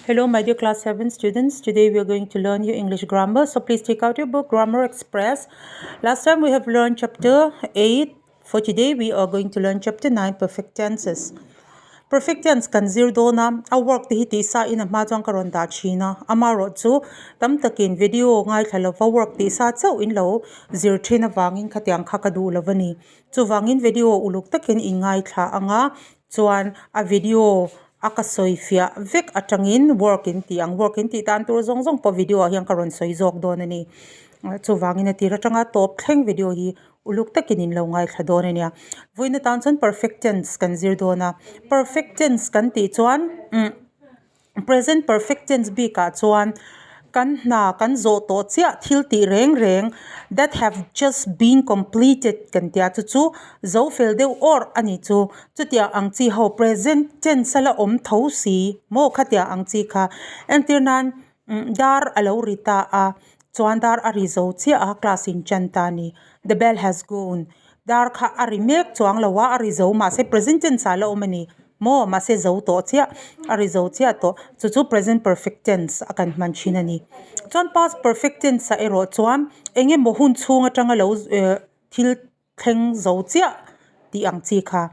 Hello, my dear class 7 students. Today we are going to learn your English grammar. So please take out your book, Grammar Express. Last time we have learned chapter 8. For today we are going to learn chapter 9, perfect tenses. Perfect tense kan zir do na a work ti ti sa in ma jang karon da china amaro chu tam takin video ngai thalo fa work ti sa chau in lo zir thina wangin khatyang kha ka du lovani chu wangin video uluk takin in ngai tha anga chuan a video aka soifia vek atangin working ti tan tur zong zong po video hiang karon soi jok don ani chu wangin ti ratanga top thleng video hi uluk takin in lo ngai thadon ania voina tan chon perfect tense kan zir dona perfect tense kan ti chuan present perfect tense bi ka chuan kan na kan zo to chia thil ti reng reng that have just been completed kan tia chu zo fel deu or ani chu tia ang chi ho present tense la om tho si mo khatia ang chi kha entirnan dar alo rita a chuan dar ari zo chia a class in chantani the bell has gone dar kha ari mek chuang lawa ari zo ma se present tense ala omani mo ma se zo to chia ari zo chia to chu present perfect tense akan man chinani chuan past perfect tense a ero chuan enge mo hun chunga tanga lo thil thleng zo chia ti ang chi kha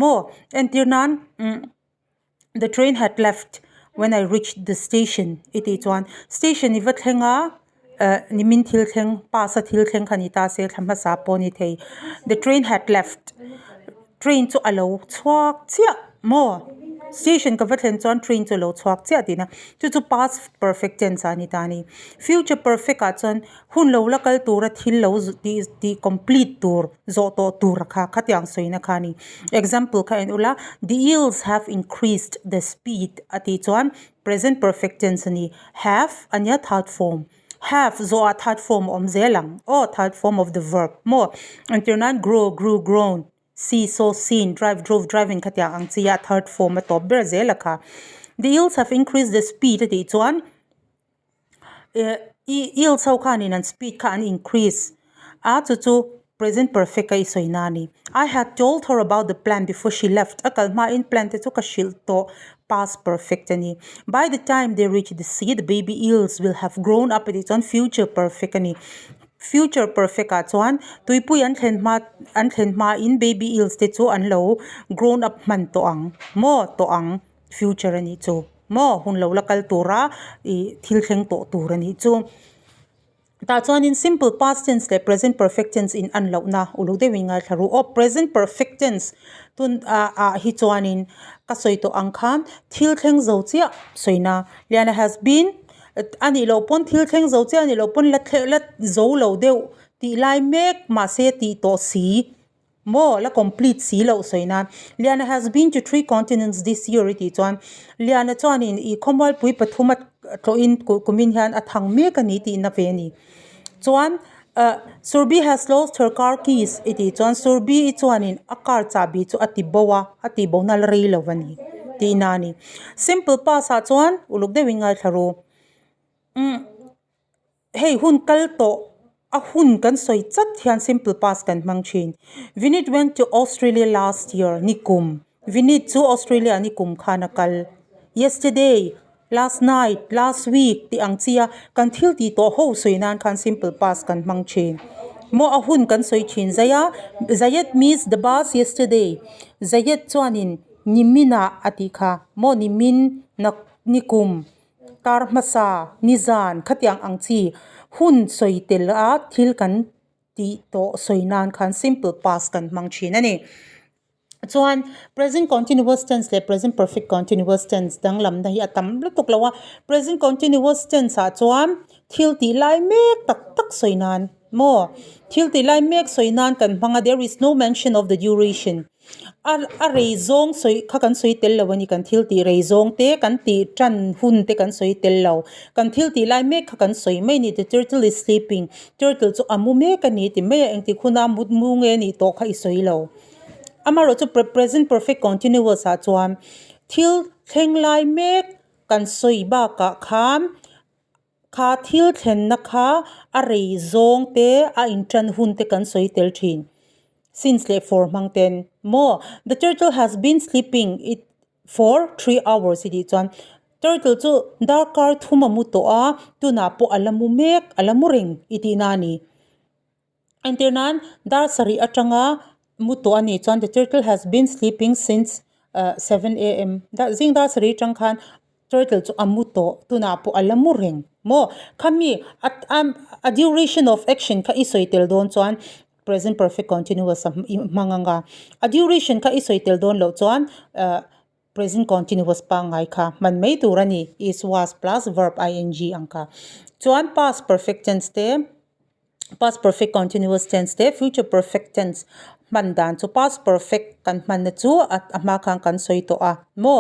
mo entirnan the train had left when I reached the station iti chuan station iwa thlenga nimin thil thleng pasa thil thleng khanita se thamma sa poni thei the train had left train chu alo chhuak chia mo station ka vathen chuan train chu lo chhuak chia tina chu past perfect tense ani tani future perfect a chuan hun lo lakal tura thil lo ti complete tur zo to tur kha khatyang soina khani example kha en ula the eels have increased the speed ati chuan present perfect tense ani have anya third form have zo a third form om zelang or third form of the verb mo until nan grow grew grown see saw seen drive drove driving khatia ang chia third form to brazil kha the eels have increased the speed ati chuan eels how khan in speed can increase a chu present perfect kai soinani I had told her about the plan before she left akal ma in plan te chu ka shil to past perfect ani by the time they reach the sea the baby eels will have grown up at its own future perfect ani future perfect a chuan tuipui an thlen ma in baby eels te chu an lo grown up man to ang mo to ang future ani chu mo hun lo lakal tura I thil thleng to tur ani chu ta chuan in simple past tense le present perfect tense in an lo na uluk de winga tharu o present perfect tense tun hi chuan in ka soi to ang khan thil thleng zo chia soina liana has been ani lo pon thil thleng zo chia ani lo pon la zo lo deu ti lai mek ma se ti to si mo la complete si lo soina liana has been to 3 continents this year iti chuan liana chuan in I khomwal pui pathumat to in kumin hian athang mek ani ti na ve ni chuan Surbi has lost her car keys iti chuan Surbi I chuan in a car chabi chu ati bonal rei lovani ti nani simple past a chuan uluk de winga tharu hey hun kal to a hun kan soi chat hian simple past kan mangchin Vinit went to Australia last year nikum Vinit to Australia nikum khana kal yesterday last night last week ti angchia kan thil ti to ho soinan khan simple past kan mangchin mo a hun kan soi chin zayat meets the bus yesterday zayat chuanin nimina atikha mo nimin na nikum tar masa nizan khatyang angchi hun soitel a thil kan ti to soinan khan simple past kan mangchin ani chuan present continuous tense le present perfect continuous tense dang lam na hi atam lutuk lawa present continuous tense a chuan thil ti lai mek tak soinan mo thil ti lai mek soinan kan hmanga there is no mention of the duration a reizong soi kha kan soi tel lawani kan thil ti reizong te kan ti tran hun te kan soi tel law kan thil ti lai mek kha kan soi mai ni the turtle is sleeping turtle chu amu me kan ni ti me eng ti khuna mut mu nge ni to kha I soi law amaro chu present perfect continuous a chuan thil thleng lai mek kan soi ba ka kham kha thil thlen na kha a reizong te a intran hun te kan soi tel thin since le for mangten mo the turtle has been sleeping it for 3 hours iti chuan turtle chu darkar thuma mu to a tuna po alamu mek alamu ring iti nani antirnan dar sari atanga mu to ani chuan the turtle has been sleeping since 7 a.m. da zing dar sari tang khan turtle chu amu to tuna po alamu ring mo khami a duration of action kha isoitel don chuan present perfect continuous manganga a duration kha isoitel don lo chuan present continuous pa ngai kha man mei turani is was plus verb ing angka chuan past perfect tense te past perfect continuous tense te future perfect tense mandan chu past perfect kan man na chu at ama khang kan soi to a mo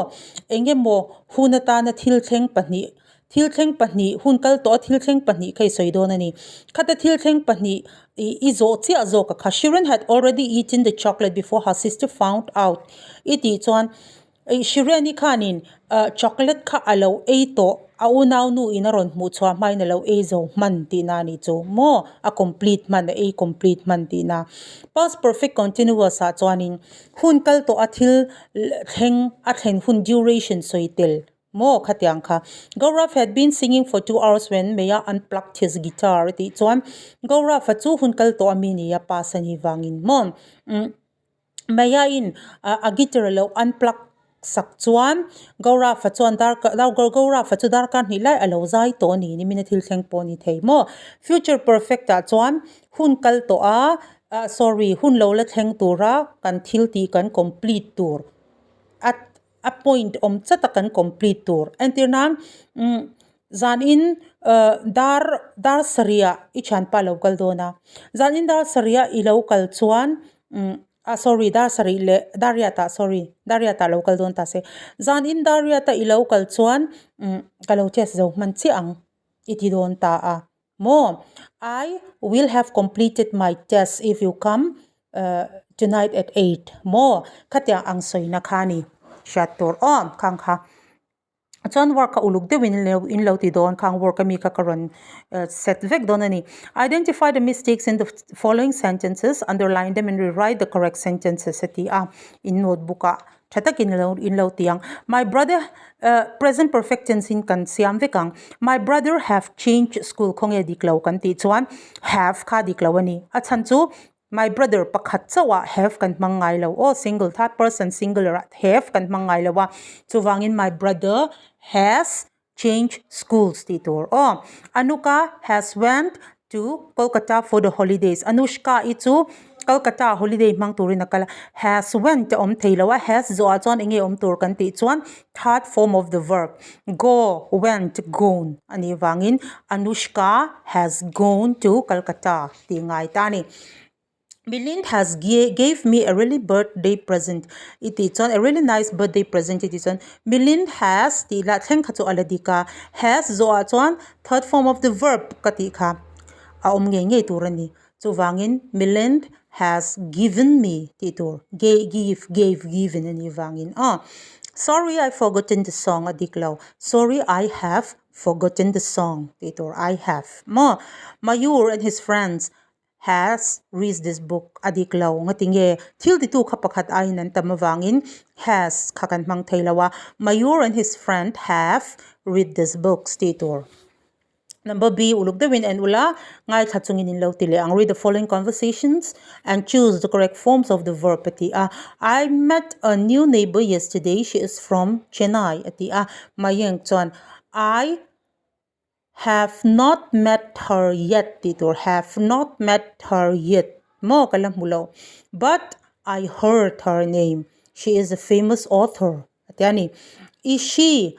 enge mo hunata na thil thleng pani hun kal to thil thleng pani kai soi don ani khata thil thleng pani izo chi azo ka Shirin had already eaten the chocolate before her sister found out iti chuan Shirani khanin chocolate kha alo e to aunaw nu inaron mu chwa mai na lo e zo man ti na ni chu mo a complete man a complete man ti na past perfect continuous a chuanin hun kal to athil thleng hun duration soitel mo khatyang kha Gaurav had been singing for 2 hours when Maya unplugged his guitar ti chuan Gaurav chu hun kal to amini ya pasani wangin mon Maya in a guitar lo unplug sak chuan Gaurav chuan Gaurav chu dar kan ni lai alo zai to ni min thil thleng po ni thei mo future perfect a chuan hun kal to a hun lo la thleng tura kan thil ti kan complete tur at a point chata kan complete tur antirnan zan in dar saria ichan pa local dona zan in dar saria I local chuan Dariata local don ta se zan in Dariata I local chuan kalo ches zo man chi ang iti don ta a mo I will have completed my test if you come tonight at 8 mo khatya ang soi na khani shatur om khang kha chuan work uluk de win in lo ti don khang work mi ka karon set vek don ani identify the mistakes in the following sentences underline them and rewrite the correct sentences ati in notebook a thatak in lo tiang my brother present perfect tense in kan siam vekang my brother have changed school khonge diklo kan ti chuan have kha diklo ani achan chu my brother pakhat chawa have kan mangai lo single third person singular have kan mangai lo wa chuwangin my brother has changed schools titor Anuka has went to Kolkata for the holidays Anushka itu Kolkata holiday mang turin nakala has went theilawa has zo chuan enge tur kan ti chuan third form of the verb go went gone ani wangin Anushka has gone to Kolkata ti ngai tani Milind has gave me a really birthday present. It is a really nice birthday present. It is Milind has the lathen khachu aladika has zo chuan third form of the verb katika nge turani chuwangin Milind has given me titur gave given ani wangin sorry I forgotten the song adiklo sorry I have forgotten the song titur I have Mayur and his friends has read this book adiklaw ngatinge thil ti tu khapakhat ainan tamawangin has khakan mang theilawa Mayur and his friend have read this book titur Number B uluk the win and ula ngai thachungin in lo tile ang read the following conversations and choose the correct forms of the verb ati I met a new neighbor yesterday she is from Chennai ati mayeng chon I have not met her yet titor have not met her yet mo kalam mulo but I heard her name she is a famous author atani is she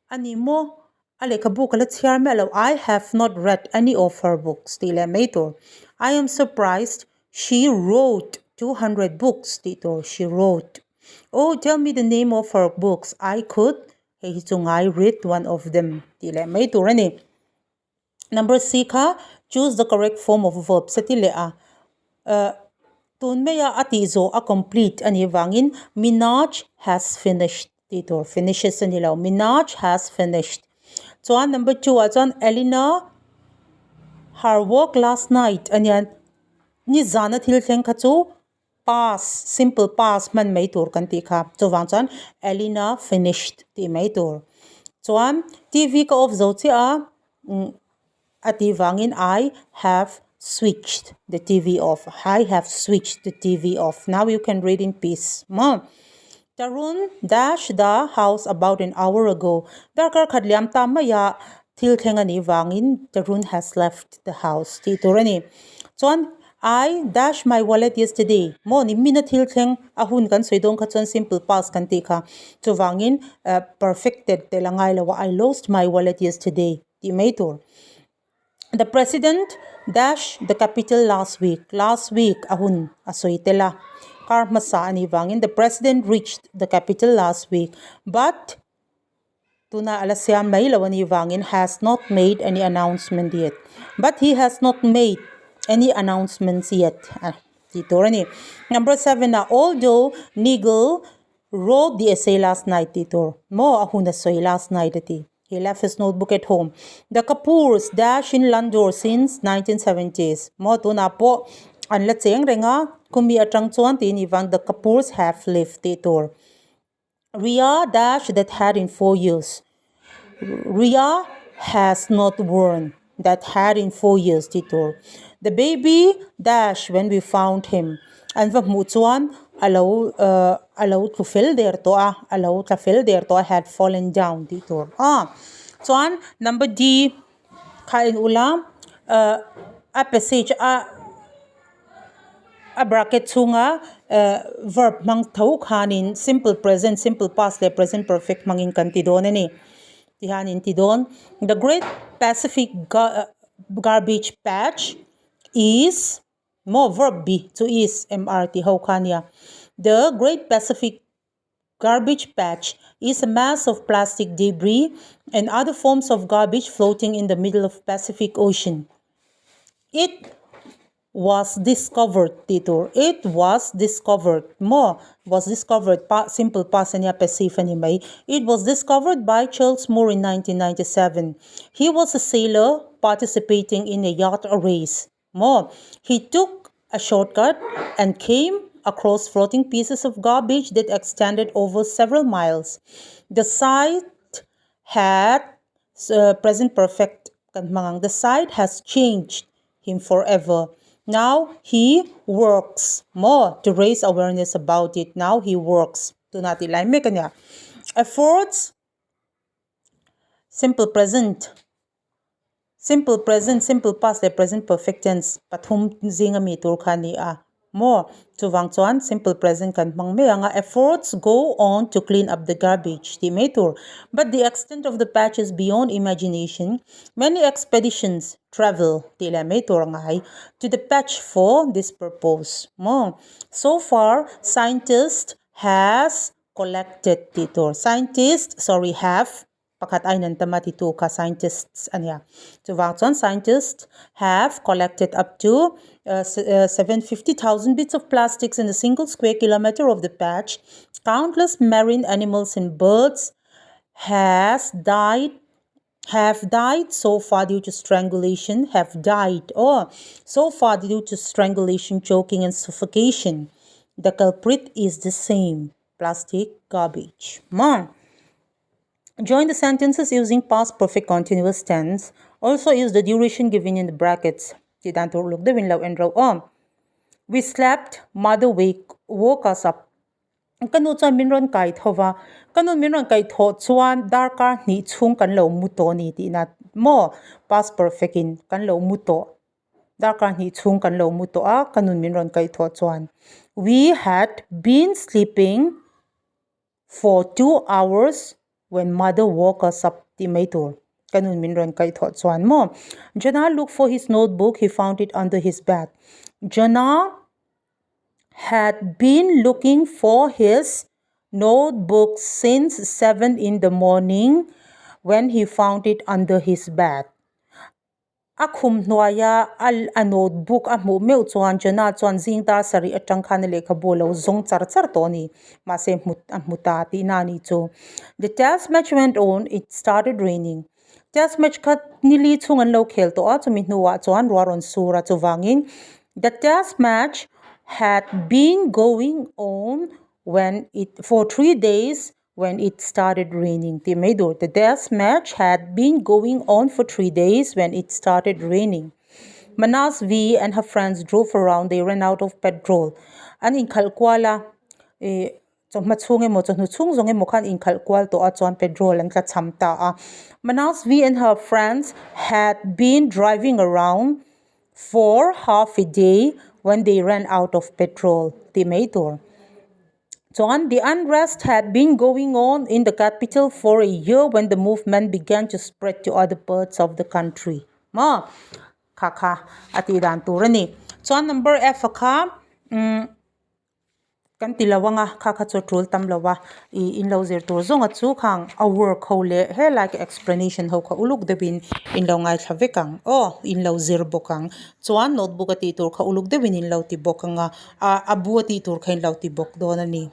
ani mo ale ka book la chiar melo I have not read any of her books tile metor I am surprised she wrote 200 books titor she wrote tell me the name of her books I could I read one of them tile metor ani Number C ka choose the correct form of verb satile tunmeya atizo a complete ani wangin Minaj has finished titor finishes anilo Minaj has finished chuan number 2 chuan Elena her work last night anian ni zana thil thleng kha chu past simple past man mai tur kan ti kha chuwang chuan Elena finished ti mai tur chuan TV ka off zo chi a ati wangin I have switched the TV off. I have switched the TV off. Now you can read in peace. Tarun dashed the house about an hour ago. Darkar khadliam tamaya til thengani wangin Tarun has left the house. Ti turani. Chuan I dashed my wallet yesterday. Mo ni mina til theng ahun kan soidong kha chuan simple past kan ti kha. Chu wangin perfected telangai lawa I lost my wallet yesterday. Ti mai tur. The president dashed the capital last week. Last week, ahun asoitela. Karmasa ani wangin. The president reached the capital last week, but tuna alasyam mailawani wangin has not made any announcement yet. But he has not made any announcements yet. Number 7 na although Nigel wrote the essay last night titor. Mo ahun asoy last night ati. He left his notebook at home. The Kapoors dash in Landor since 1970s. Mo to na po an la cheng renga kumi atang chuan tin iwang the Kapoors have lived titor. Ria dash that had in 4 years. Ria has not worn that had in 4 years titor. The baby dash when we found him. And the mutuan allow to fill there to allow to fill there to had fallen down titor. Chuan number D kain ulam a passage a bracket chunga verb mang thau khanin simple present simple past le present perfect mangin kantidon ani tihanin tidon. The Great Pacific Garbage Patch is more verb B to is MRT how kanya. The Great Pacific Garbage Patch is a mass of plastic debris and other forms of garbage floating in the middle of Pacific Ocean. It was discovered, titor. It was discovered. More was discovered. Simple past niya passive ni may. It was discovered by Charles Moore in 1997. He was a sailor participating in a yacht race. More, he took a shortcut and came across floating pieces of garbage that extended over several miles. The site had present perfect. The site has changed him forever. Now he works more to raise awareness about it. Now he works. To natilay me kanya. Efforts, simple present. Simple present, simple past, le present perfect tense. Pathum zinga mi tur khani a. More to wang chuan simple present kan mang me anga efforts go on to clean up the garbage ti metur, but the extent of the patch is beyond imagination. Many expeditions travel ti la metur ngai to the patch for this purpose. More so far scientists has collected titor. Have pakat ay nantamati to ka scientists anya. So wangchuan scientists have collected up to 750,000 bits of plastics in a single square kilometer of the patch. Countless marine animals and birds have died so far due to strangulation, choking and suffocation. The culprit is the same, plastic garbage. Join the sentences using past perfect continuous tense. Also use the duration given in the brackets. We slept, mother woke us up. Kanu chuan minron kai thova kanu minron kai tho chuan darkar ni chung kan lo muto ni ti na mo past perfect in kan lo muto darkar ni chung kan lo muto a kanun minron kai tho chuan. We had been sleeping for 2 hours when mother woke us up ti mai tur kanun minron kai tho chuan mo. Jana looked for his notebook. He found it under his bed. Jana had been looking for his notebook since 7 in the morning when he found it under his bed. Akhum noya a notebook a mu meu chuan Jana chuan zingtar sari atang khan lekha bolo zong char to ni ma se muta ti na ni chu. The test match went on. It started raining. Test match khat nili chungan lo khel to a chumi nuwa chuan ruaron sura chu wangin. The test match had been going on for 3 days when it started raining. Ti mai dur. The death match had been going on for 3 days when it started raining. Manas V and her friends drove around. They ran out of petrol. An in Khalkwala, machunge mo chanu chung zonge mo khan in Khalkwal to a chuan petrol an tla chamta a. Manas V and her friends had been driving around for half a day when they ran out of petrol. Ti mai dur. The unrest had been going on in the capital for a year when the movement began to spread to other parts of the country. Ma, kaka ati dan turani. Number F ka kan tilawa nga kaka chotrul tamlawa in lo zir tur zonga chu khang a work hole he like explanation ho kha uluk debin in lo ngai thavekang in lo zir bokang notebook ati tur kha uluk debin in lo ti bokanga abu ati tur khain lo ti bok don ani